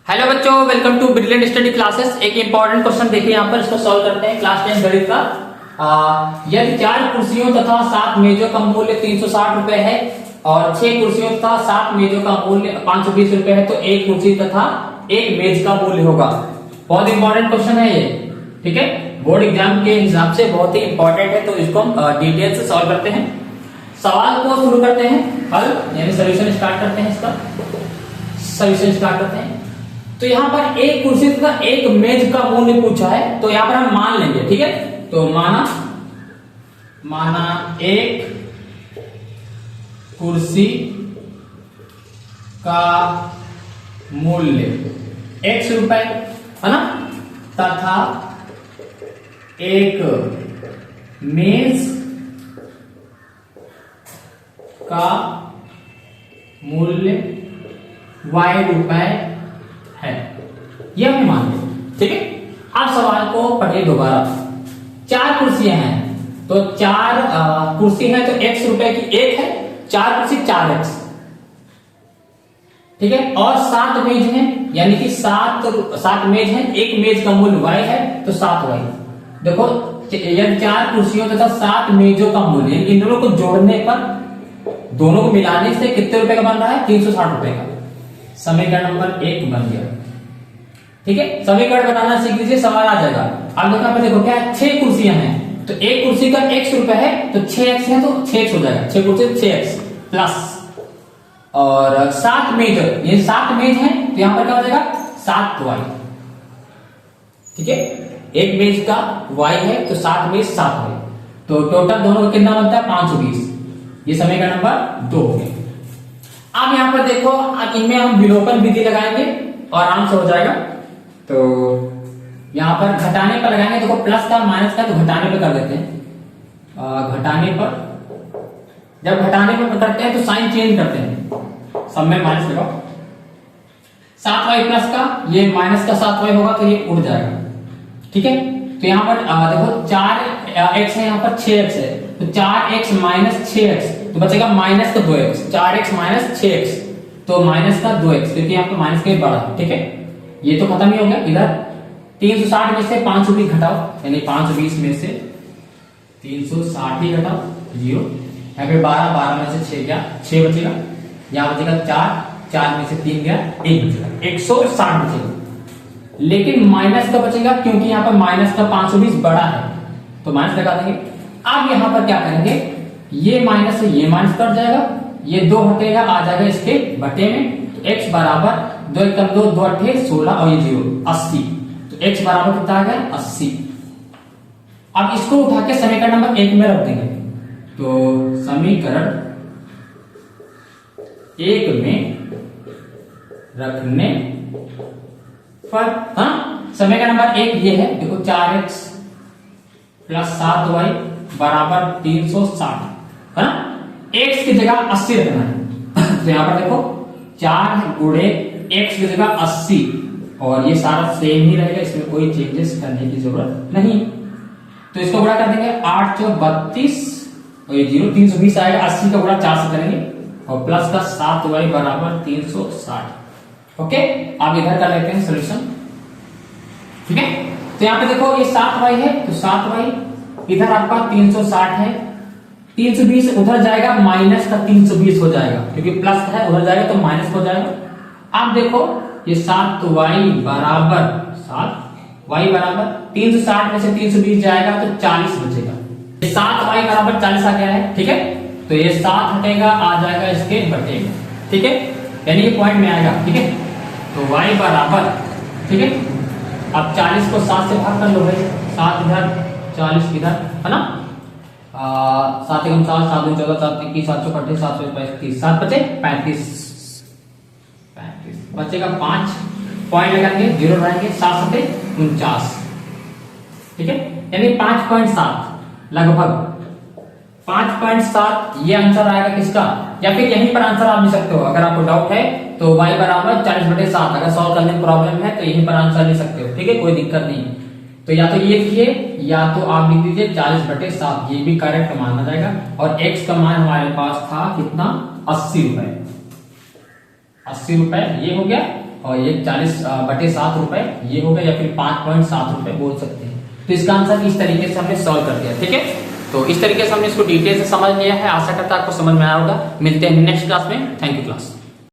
Hello बच्चों, welcome to brilliant study classes. एक important question देखिए यहाँ पर, इसको सॉल्व करते हैं। क्लास 10 गणित का। यदि 4 कुर्सियों तथा 7 मेजों का मूल्य 360 रुपए है और 6 कुर्सियों तथा 7 मेजों का मूल्य 520 रुपए है, तो एक कुर्सी तथा एक मेज का मूल्य होगा। बहुत इंपॉर्टेंट क्वेश्चन है ये, ठीक है। बोर्ड एग्जाम के हिसाब से बहुत ही इंपॉर्टेंट है, तो इसको हम डिटेल से सॉल्व करते हैं। सवाल को शुरू करते हैं, हल यानी सोल्यूशन स्टार्ट करते हैं। इसका सोल्यूशन स्टार्ट करते हैं। तो यहाँ पर एक कुर्सी तथा एक मेज का मूल्य पूछा है, तो यहाँ पर हम मान लेंगे, ठीक है। तो माना एक कुर्सी का मूल्य x रुपए है ना, तथा एक मेज का मूल्य y रुपए है, ये हमें मान लें, ठीक है। अब सवाल को पढ़िए दोबारा। 4 कुर्सियां हैं, तो 4 कुर्सी है तो x रुपए की एक है, 4 कुर्सी 4x, ठीक है। और 7 मेज हैं, यानी कि 7 मेज हैं, एक मेज का मूल्य y है तो 7y। देखो, यदि 4 कुर्सियों तथा 7 मेजों का मूल्य, इन दोनों को जोड़ने पर, दोनों को मिलाने से कितने रुपए का बन रहा है? 360 रुपए का। समीकरण नंबर 1 बन गया, ठीक है। समीकरण बनाना सीख लीजिए, सवाल आ जाएगा। अब देखो क्या है, 6 कुर्सियां हैं, तो एक कुर्सी का x रुपए है, तो 6x है तो 6x हो जाएगा। 6 कुर्सी 6x प्लस, और 7 मेज, ये 7 मेज है तो यहां पर क्या हो जाएगा? 7y, ठीक है। एक मेज का y है तो 7 मेज 7y, तो टोटल दोनों का कितना बनता है? 520। ये समीकरण नंबर 2 हो गया। अब यहां पर देखो, इनमें हम विलोपन विधि लगाएंगे और आराम से हो जाएगा। तो यहां पर घटाने पर लगाएंगे, देखो प्लस का माइनस का, तो घटाने पर कर देते हैं। घटाने पर, जब घटाने पर करते हैं तो साइन चेंज करते हैं, सब में माइनस लगाओ। 7y प्लस का, ये माइनस का 7y होगा तो ये उड़ जाएगा, ठीक है। तो यहां पर देखो 4x है, यहां पर 6x है, तो 4x माइनस 6x, तो बचेगा माइनस का 2x। 4x माइनस 6x, तो माइनस का 2x, क्योंकि यहाँ पे माइनस का बड़ा है, ठीक है। ये तो खत्म ही हो गया। इधर 360 में से 520 घटाओ, यानी 520 में से 360 ही घटाओ, 0। यहाँ पे 12 में से 6 गया, 6 बचेगा। यहाँ बचेगा 4 में से 3 गया, 1 बचेगा, 160 बचेगा। लेकिन माइनस का बचेगा, क्योंकि यहाँ पर माइनस का 520 बड़ा है, तो माइनस लगा देंगे। अब यहाँ पर क्या करेंगे, ये माइनस से ये माइनस कट जाएगा, ये 2 हटेगा, आ जाएगा इसके बटे में। तो x बराबर 2 × 2 2 8 16 और ये 0 80, तो x बराबर कितना आ गया? 80। अब इसको उठा के समीकरण नंबर 1 में रख देंगे, तो समीकरण 1 में रखने पर, समीकरण नंबर 1 ये है, देखो 4x प्लस 7y बराबर 360 है ना। x की जगह 80 रखना है, तो यहां पर देखो 4 गुणे x की जगह 80, और ये सारा सेम ही रहेगा, इसमें कोई चेंजेस करने की जरूरत नहीं। तो इसको गुणा कर देंगे, 8 × 32 और ये 0, 320 आएगा। 80 का गुणा 4 से करेंगे, और प्लस का 7y बराबर 360। ओके, आप इधर कर लेते हैं सोल्यूशन, ठीक है। तो यहाँ पे देखो ये 7y है, तो 7y इधर आपका 360 है, 320 उधर जाएगा, माइनस का 320 हो जाएगा, क्योंकि प्लस है, उधर जाएगा तो माइनस हो जाएगा। अब देखो ये 7y बराबर 360 में से 320 जाएगा तो 40 बचेगा। 7y बराबर 40 आ गया है, ठीक है। तो ये 7 हटेगा, आ जाएगा इसके बटे में, ठीक है, यानी ये पॉइंट में आएगा, ठीक है। तो y बराबर, ठीक है। अब 40 को 7 से भाग कर लो भाई, 7 इधर 40 इधर, है ना। 7 × 7 7 × 14 7 21 7 × 7 35 7 बचे 35 बचेगा 5 पॉइंट लगाएंगे, 0 रहेंगे, 7 से 49, ठीक है, यानी 5.7 लगभग 5.7 ये आंसर आएगा किसका। या फिर यहीं पर आंसर आप लिख सकते हो, अगर आपको डाउट है तो y बराबर 40/7 अगर सॉल्व करने में प्रॉब्लम है तो यहीं पर आंसर लिख सकते हो, ठीक है, कोई दिक्कत नहीं। तो या तो ये लिखिए, या तो आप लिख दीजिए 40/7, ये भी करेक्ट माना जाएगा। और x का मान हमारे पास था कितना? 80 रुपए। 80 रुपए ये हो गया। और ये 40/7 रुपए ये हो गया, या फिर 5.7 रुपए बोल सकते हैं। तो इसका आंसर इस तरीके से हमने सॉल्व कर दिया। ठीक है, तो इस तरीके से हमने इसको डिटेल से समझ लिया है। आशा करता है आपको समझ में आया होगा। मिलते हैं नेक्स्ट क्लास में। Thank you class.